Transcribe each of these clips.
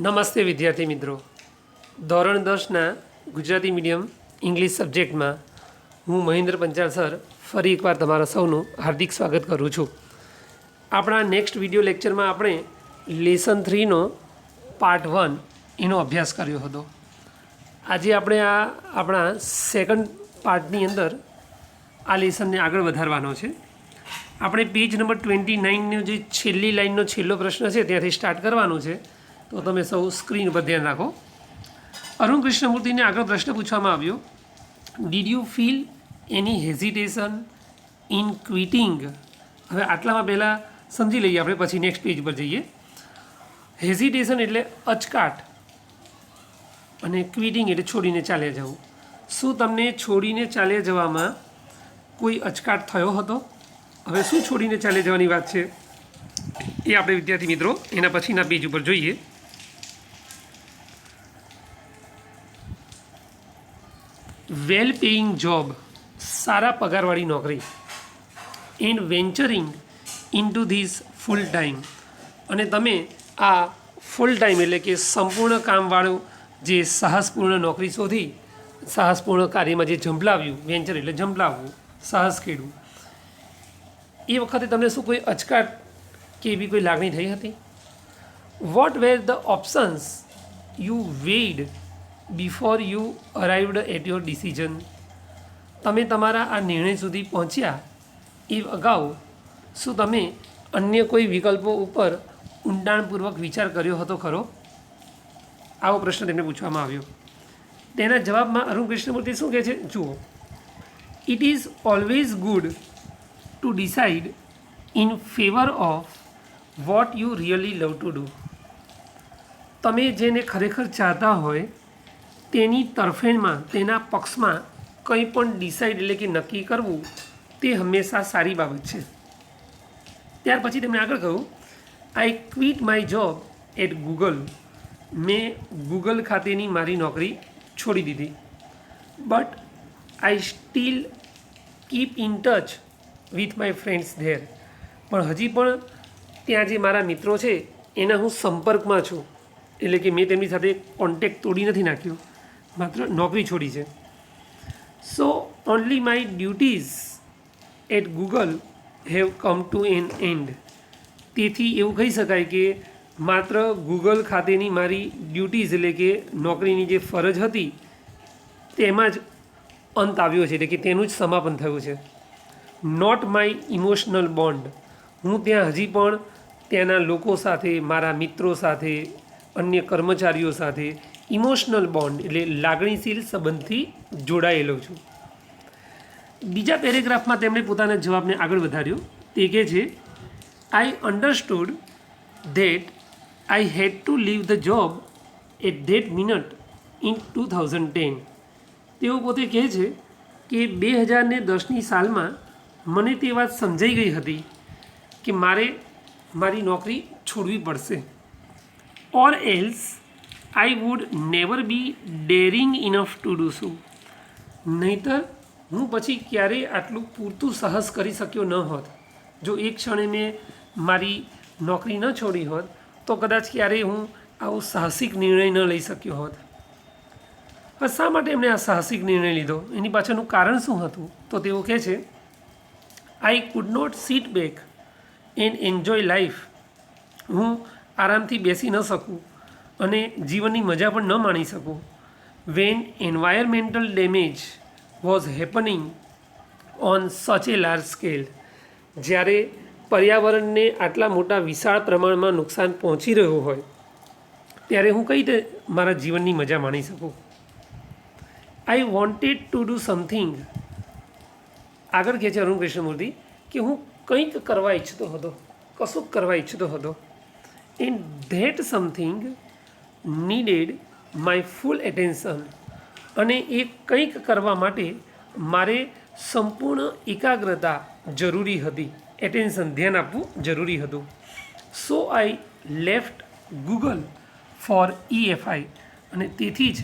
નમસ્તે વિદ્યાર્થી મિત્રો. ધોરણ 10ના ગુજરાતી મીડિયમ ઇંગ્લિશ સબ્જેક્ટમાં હું મહેન્દ્ર પંચાલ સર ફરી એકવાર તમારા સૌનું હાર્દિક સ્વાગત કરું છું. આપણા નેક્સ્ટ વિડીયો લેક્ચરમાં આપણે લેસન 3નો પાર્ટ 1 એનો અભ્યાસ કર્યો હતો. આજે આપણે આપણા સેકન્ડ પાર્ટની અંદર આ લેસનને આગળ વધારવાનો છે. આપણે પેજ નંબર 29નો જે છેલ્લી લાઇનનો છેલ્લો પ્રશ્ન છે ત્યાંથી સ્ટાર્ટ કરવાનો છે. તો તમે સૌ સ્ક્રીન પર ધ્યાન રાખો. અરુણ કૃષ્ણમૂર્તિને આગળ પ્રશ્ન પૂછવામાં આવ્યો, did you feel any hesitation in ક્વિટિંગ? હવે આટલામાં પહેલાં સમજી લઈએ આપણે, પછી નેક્સ્ટ પેજ પર જઈએ. હેઝિટેશન એટલે અચકાટ અને ક્વિટિંગ એટલે છોડીને ચાલ્યા જવું. શું તમને છોડીને ચાલ્યા જવામાં કોઈ અચકાટ થયો હતો? હવે શું છોડીને ચાલ્યા જવાની વાત છે એ આપણે વિદ્યાર્થી મિત્રો એના પછીના પેજ ઉપર જોઈએ. વેલ પેઇંગ જોબ, સારા પગારવાળી નોકરી. And venturing into this full time, અને તમે આ ફૂલ ટાઈમ એટલે કે સંપૂર્ણ કામવાળું જે સાહસપૂર્ણ નોકરી શોધી, સાહસપૂર્ણ કાર્યમાં જે ઝંપલાવ્યું, વેન્ચર એટલે ઝંપલાવવું, સાહસ ખેડવું, એ વખતે તમને શું કોઈ અચકાટ કે એવી કોઈ લાગણી થઈ હતી? What were the options you weighed before you arrived at your decision? તમે તમારા આ નિર્ણય સુધી પહોંચ્યા એ અગાઉ શું તમે અન્ય કોઈ વિકલ્પો ઉપર ઊંડાણપૂર્વક વિચાર કર્યો હતો ખરો? આવો પ્રશ્ન તેમને પૂછવામાં આવ્યો. તેના જવાબમાં અરુણ કૃષ્ણમૂર્તિ શું કહે છે જુઓ. It is always good to decide in favour of what you really love to do. તમે જેને ખરેખર ચાહતા હોય તેની તરફેણમાં, તેના પક્ષમાં કંઈ પણ ડિસાઇડ એટલે કે નક્કી કરવું તે હંમેશા સારી બાબત છે. ત્યાર પછી તેમણે આગળ કહ્યું, I quit my job at Google. મેં ગૂગલ ખાતેની મારી નોકરી છોડી દીધી. But I still keep in touch with my friends there. પણ હજી પણ ત્યાં જે મારા મિત્રો છે એના હું સંપર્કમાં છું. એટલે કે મેં તેમની સાથે કોન્ટેક્ટ તોડી નથી નાખ્યો, માત્ર નોકરી છોડી છે. So only my duties at Google have come to an end. તેથી એવું કહી શકાય કે માત્ર ગૂગલ ખાતેની મારી ડ્યુટીઝ એટલે કે નોકરીની જે ફરજ હતી તેમાં જ અંત આવ્યો છે, એટલે કે તેનું જ સમાપન થયું છે. Not my emotional bond. હું ત્યાં હજી પણ ત્યાંના લોકો સાથે, મારા મિત્રો સાથે, અન્ય કર્મચારીઓ સાથે ઇમોશનલ બોન્ડ એટલે લાગણીશીલ સંબંધથી જોડાયેલો છું. બીજા પેરેગ્રાફમાં તેમણે પોતાના જવાબને આગળ વધાર્યો. તે કહે છે, I understood that I had to leave the job at that minute in 2010. તેઓ પોતે કહે છે કે 2010ની સાલમાં મને તે વાત સમજાઈ ગઈ હતી કે મારે મારી નોકરી છોડવી પડશે. Or else I would never be daring enough to do સો. નહીંતર હું પછી ક્યારેય આટલું પૂરતું સાહસ કરી શક્યો ન હોત. જો એક ક્ષણે મેં મારી નોકરી ન છોડી હોત તો કદાચ ક્યારેય હું આવો સાહસિક નિર્ણય ન લઈ શક્યો હોત. શા માટે એમણે આ સાહસિક નિર્ણય લીધો? એની પાછળનું કારણ શું હતું? તો તેઓ કહે છે, I could not sit back and enjoy life. હું આરામથી બેસી ન શકું અને જીવનની મજા પણ ન માણી શકું. When environmental damage was happening on such a large scale. જ્યારે પર્યાવરણને આટલા મોટા વિશાળ પ્રમાણમાં નુકસાન પહોંચી રહ્યું હોય ત્યારે હું કઈ રીતે મારા જીવનની મજા માણી શકું? I wanted to do something. આગળ કહે છે અરુણ કૃષ્ણમૂર્તિ કે હું કંઈક કરવા ઈચ્છતો હતો, કશુંક કરવા ઈચ્છતો હતો. And that something needed my full attention. અને એ કંઈક કરવા માટે મારે સંપૂર્ણ એકાગ્રતા જરૂરી હતી, એટેન્શન ધ્યાન આપવું જરૂરી હતું. So I left Google for EFI. અને તેથી જ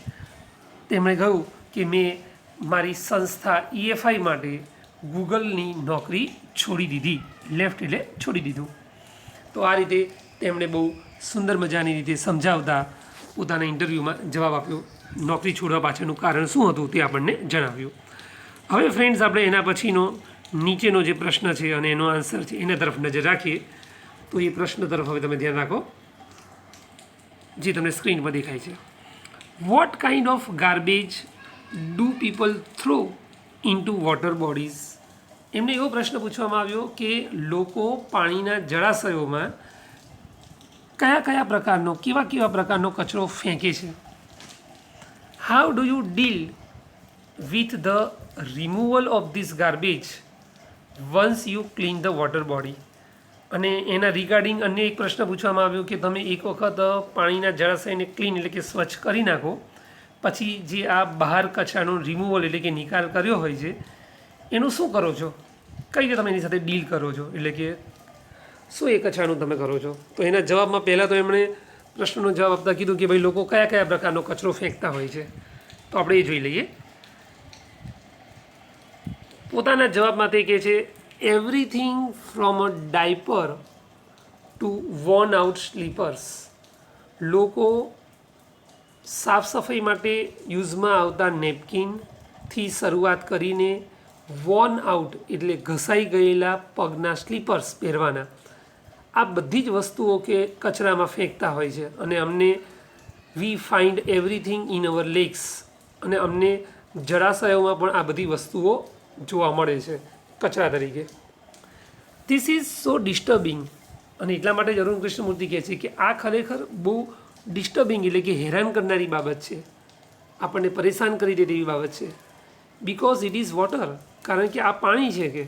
તેમણે કહ્યું કે મેં મારી સંસ્થા EFI માટે ગૂગલની નોકરી છોડી દીધી. લેફ્ટ એટલે છોડી દીધું. તો આ રીતે તેમણે બહુ સુંદર મજાની રીતે સમજાવતા પોતાના ઇન્ટરવ્યૂમાં જવાબ આપ્યો, નોકરી છોડવા પાછળનું કારણ શું હતું તે આપણને જણાવ્યું. હવે ફ્રેન્ડ્સ, આપણે એના પછીનો નીચેનો જે પ્રશ્ન છે અને એનો આન્સર છે એના તરફ નજર રાખીએ. તો એ પ્રશ્ન તરફ હવે તમે ધ્યાન રાખો, જે તમને સ્ક્રીન પર દેખાય છે. What kind of garbage do people throw into water bodies? એમને એવો પ્રશ્ન પૂછવામાં આવ્યો કે લોકો પાણીના જળાશયોમાં કયા કયા પ્રકારનો, કેવા પ્રકારનો કચરો ફેંકે છે. How do you deal with the removal of this garbage once you clean the water body? અને એના રિગાર્ડિંગ અન્ય એક પ્રશ્ન પૂછવામાં આવ્યો કે તમે એક વખત પાણીના જળાશયને ક્લીન એટલે કે સ્વચ્છ કરી નાખો, પછી જે આ બહાર કચરાનો રિમૂવલ એટલે કે નિકાલ કર્યો હોય છે એનું શું કરો છો, કઈ રીતે તમે એની સાથે ડીલ કરો છો, એટલે કે શું એ કચરાનું તમે કરો છો? તો એના જવાબમાં પહેલાં તો એમણે પ્રશ્નનો જવાબ આપતા કીધું કે ભાઈ લોકો કયા કયા પ્રકારનો કચરો ફેંકતા હોય છે. તો આપણે એ જોઈ લઈએ. પોતાના જવાબમાં તે કહે છે everything from a diaper to worn out slippers. લોકો સાફ સફાઈ માટે યુઝમાં આવતા નેપકિનથી શરૂઆત કરીને વોર્ન આઉટ એટલે ઘસાઈ ગયેલા પગના સ્લીપર્સ પહેરવાના, આ બધી જ વસ્તુઓ કે કચરામાં ફેંકતા હોય છે. અને અમને we find everything in our lakes, અને અમને જળાશયોમાં પણ આ બધી વસ્તુઓ જોવા મળે છે કચરા તરીકે. This is so disturbing. અને એટલા માટે જ અરુણ કૃષ્ણમૂર્તિ કહે છે કે આ ખરેખર બહુ ડિસ્ટર્બિંગ એટલે કે હેરાન કરનારી બાબત છે, આપણને પરેશાન કરી દે તેવી બાબત છે. બિકોઝ ઇટ ઇઝ વોટર, કારણ કે આ પાણી છે કે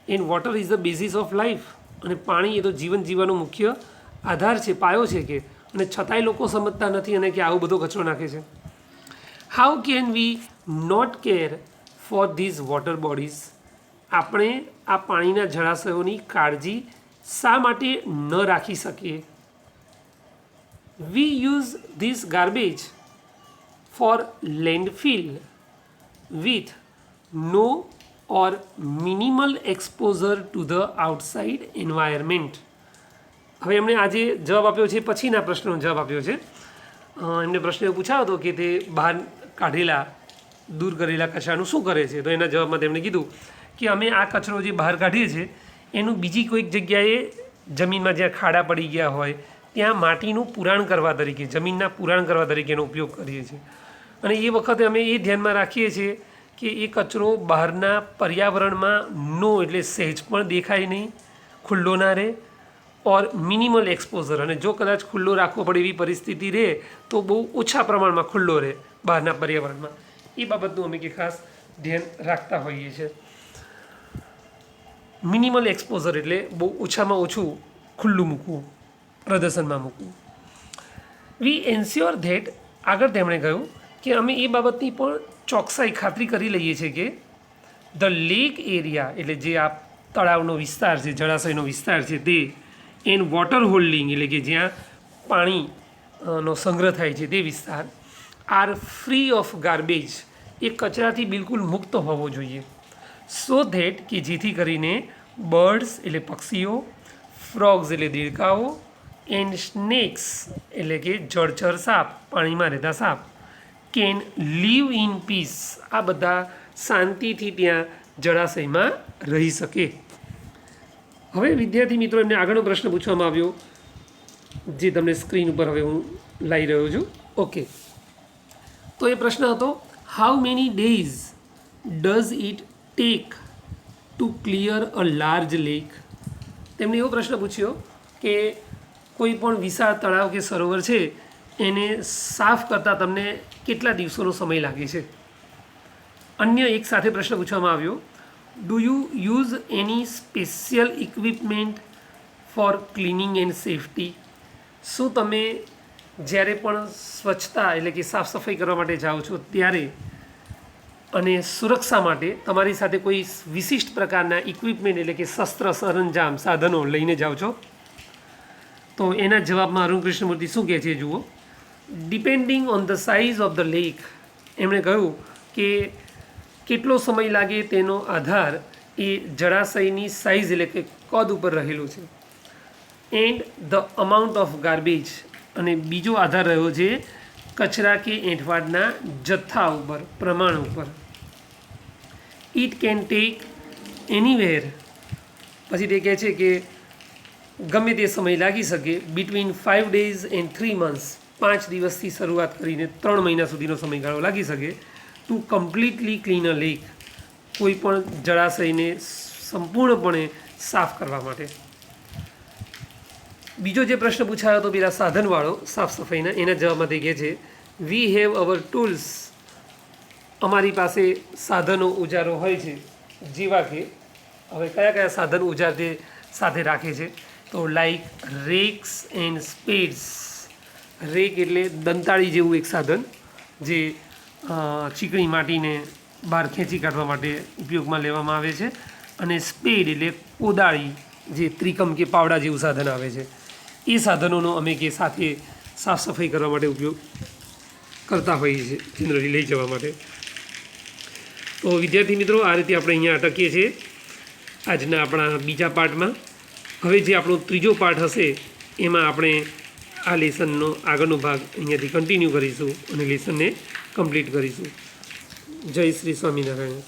and water is the basis of life. અને પાણી એ તો જીવન જીવવાનો મુખ્ય આધાર છે, પાયો છે કે, અને છતાંય લોકો સમજતા નથી અને કે આવો બધો કચરો નાખે છે. How can we not care for these water bodies? આપણે આ પાણીના જળાશયોની કાળજી શા માટે ન રાખી શકીએ? We use this garbage for landfill with no or minimal exposure to the outside environment. હવે એમણે આજે જવાબ આપ્યો છે, પછીના પ્રશ્નનો જવાબ આપ્યો છે. એમને પ્રશ્ન એવો પૂછાયો હતો કે તે બહાર કાઢેલા, દૂર કરેલા કચરાનું શું કરે છે? તો એના જવાબમાં તેમણે કીધું કે અમે આ કચરો જે બહાર કાઢીએ છીએ એનું બીજી કોઈક જગ્યાએ જમીનમાં જ્યાં ખાડા પડી ગયા હોય ત્યાં માટીનું પુરાણ કરવા તરીકે, જમીનના પુરાણ કરવા તરીકે એનો ઉપયોગ કરીએ છીએ. અને એ વખતે અમે એ ધ્યાનમાં રાખીએ છીએ કે એ કચરો બહારના પર્યાવરણમાં એટલે સહેજ પણ દેખાય નહીં, ખુલ્લો ના રહે, ઓર મિનિમલ એક્સપોઝર, અને જો કદાચ ખુલ્લો રાખવો પડે એવી પરિસ્થિતિ રહે તો બહુ ઓછા પ્રમાણમાં ખુલ્લો રહે બહારના પર્યાવરણમાં. એ બાબતનું અમે કે ખાસ ધ્યાન રાખતા હોઈએ છીએ. મિનિમલ એક્સપોઝર એટલે બહુ ઓછામાં ઓછું ખુલ્લું મૂકવું, પ્રદર્શનમાં મૂકવું. વી એન્શ્યોર ધેટ, આગળ તેમણે કહ્યું કે અમે એ બાબતની પણ ચોકસાઈ ખાતરી કરી લઈએ છીએ કે ધ લેક એરિયા એટલે જે આ તળાવનો વિસ્તાર છે, જળાશયનો વિસ્તાર છે તે, એન્ડ વોટર હોલ્ડિંગ એટલે કે જ્યાં પાણીનો સંગ્રહ થાય છે તે વિસ્તાર, આર ફ્રી ઓફ ગાર્બેજ, એ કચરાથી બિલકુલ મુક્ત હોવો જોઈએ. સો ધેટ કે જેથી કરીને બર્ડ્સ એટલે પક્ષીઓ, ફ્રોગ્સ એટલે દેડકાઓ, એન્ડ સ્નેક્સ એટલે કે જળચર સાપ, પાણીમાં રહેતા સાપ, કેન લીવ ઇન પીસ, આ બધા શાંતિથી ત્યાં જળાશયમાં રહી શકે. હવે વિદ્યાર્થી મિત્રો, એમને આગળનો પ્રશ્ન પૂછવામાં આવ્યો જે તમને સ્ક્રીન ઉપર હવે હું લાવી રહ્યો છું. ઓકે, તો એ પ્રશ્ન હતો how many days does it take to clear a large lake? તેમણે એવો પ્રશ્ન પૂછ્યો કે કોઈ પણ વિશાળ તળાવ કે સરોવર છે એને સાફ કરતાં તમને કેટલા દિવસોનો સમય લાગે છે? અન્ય એક સાથે પ્રશ્ન પૂછવામાં આવ્યો do you use any special equipment for cleaning and safety? શું તમે જ્યારે પણ સ્વચ્છતા એટલે કે સાફ સફાઈ કરવા માટે જાઓ છો ત્યારે અને સુરક્ષા માટે તમારી સાથે કોઈ વિશિષ્ટ પ્રકારના ઇક્વિપમેન્ટ એટલે કે શસ્ત્ર સરંજામ સાધનો લઈને જાઓ છો? તો એના જવાબમાં અરુણ કૃષ્ણમૂર્તિ શું કહે છે જુઓ. Depending on the size of the lake, એમણે કહ્યું કે કેટલો સમય લાગે તેનો આધાર એ જળાશયની સાઇઝ એટલે કે કદ ઉપર રહેલું છે. And the amount of garbage, અને બીજો આધાર રહ્યો છે કચરા કે એંઠવાડના જથ્થા ઉપર, પ્રમાણ ઉપર. ઇટ કેન ટેક એનીવેર, પછી તે કહે છે કે ગમે તે સમય લાગી શકે, બિટવીન 5 days એન્ડ 3 months, 5 દિવસથી શરૂઆત કરીને 3 મહિના સુધીનો સમયગાળો લાગી શકે two completely clean a lake, કોઈ પણ જળાશયને સંપૂર્ણપણે સાફ કરવા માટે. બીજો જે પ્રશ્ન પૂછાયો હતો પેલા સાધનવાળો સાફ સફાઈના, એના જવાબમાં તે કહે છે વી હેવ અવર ટૂલ્સ, અમારી પાસે સાધનો ઓજારો હોય છે, જેવા કે હવે કયા કયા સાધન ઓજાર તે સાથે રાખે છે, તો લાઈક રેક્સ એન્ડ સ્પેડ્સ. રેક એટલે દંતાળી જેવું એક સાધન જે ચીકણી માટીને બહાર ખેંચી કાઢવા માટે ઉપયોગમાં લેવામાં આવે છે, અને સ્પેડ એટલે કોદાળી, જે ત્રિકમ કે પાવડા જેવું સાધન આવે છે. એ સાધનોનો અમે કે સાથે સાફ સફાઈ કરવા માટે ઉપયોગ કરતા હોઈએ છીએ, જનરલી લઈ જવા માટે. તો વિદ્યાર્થી મિત્રો, આ રીતે આપણે અહીંયા અટકીએ છીએ આજના આપણા બીજા પાર્ટમાં. હવે જે આપણો ત્રીજો પાર્ટ હશે એમાં આપણે આ લેસનનો આગળનો ભાગ અહીંયાથી કન્ટિન્યુ કરીશું અને લેસનને કમ્પ્લીટ કરીશું. જય શ્રી સ્વામિનારાયણ.